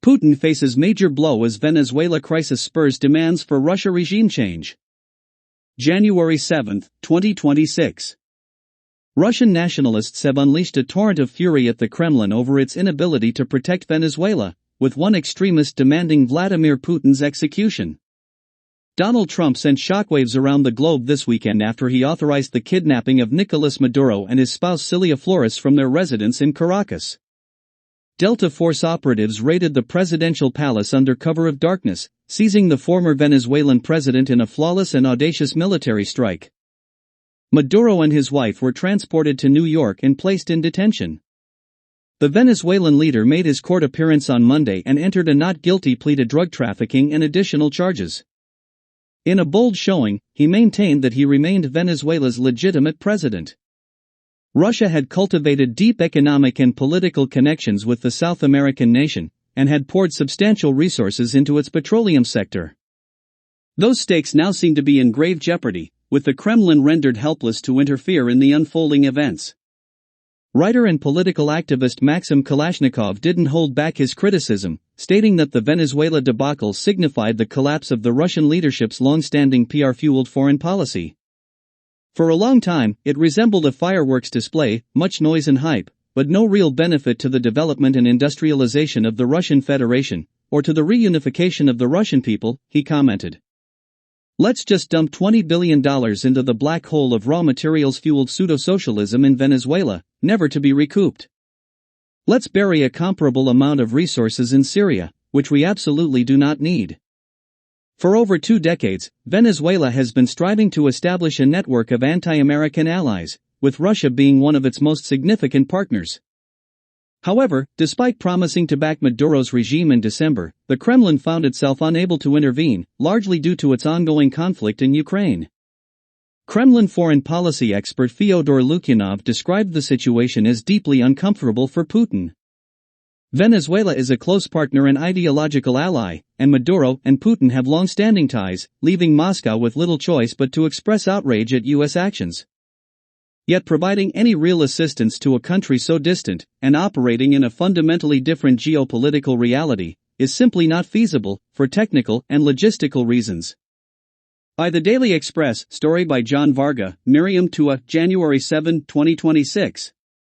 Putin faces major blow as Venezuela crisis spurs demands for Russia regime change. January 7, 2026. Russian nationalists have unleashed a torrent of fury at the Kremlin over its inability to protect Venezuela, with one extremist demanding Vladimir Putin's execution. Donald Trump sent shockwaves around the globe this weekend after he authorized the kidnapping of Nicolas Maduro and his spouse Cilia Flores from their residence in Caracas. Delta Force operatives raided the presidential palace under cover of darkness, seizing the former Venezuelan president in a flawless and audacious military strike. Maduro and his wife were transported to New York and placed in detention. The Venezuelan leader made his court appearance on Monday and entered a not guilty plea to drug trafficking and additional charges. In a bold showing, he maintained that he remained Venezuela's legitimate president. Russia had cultivated deep economic and political connections with the South American nation, and had poured substantial resources into its petroleum sector. Those stakes now seem to be in grave jeopardy, with the Kremlin rendered helpless to interfere in the unfolding events. Writer and political activist Maxim Kalashnikov didn't hold back his criticism, stating that the Venezuela debacle signified the collapse of the Russian leadership's long-standing PR-fueled foreign policy. For a long time, it resembled a fireworks display, much noise and hype, but no real benefit to the development and industrialization of the Russian Federation, or to the reunification of the Russian people, he commented. Let's just dump $20 billion into the black hole of raw materials-fueled pseudo-socialism in Venezuela, never to be recouped. Let's bury a comparable amount of resources in Syria, which we absolutely do not need. For over 2 decades, Venezuela has been striving to establish a network of anti-American allies, with Russia being one of its most significant partners. However, despite promising to back Maduro's regime in December, the Kremlin found itself unable to intervene, largely due to its ongoing conflict in Ukraine. Kremlin foreign policy expert Fyodor Lukyanov described the situation as deeply uncomfortable for Putin. Venezuela is a close partner and ideological ally, and Maduro and Putin have long-standing ties, leaving Moscow with little choice but to express outrage at U.S. actions. Yet providing any real assistance to a country so distant, and operating in a fundamentally different geopolitical reality, is simply not feasible, for technical and logistical reasons. By The Daily Express, story by John Varga, Miriam Tua, January 7, 2026.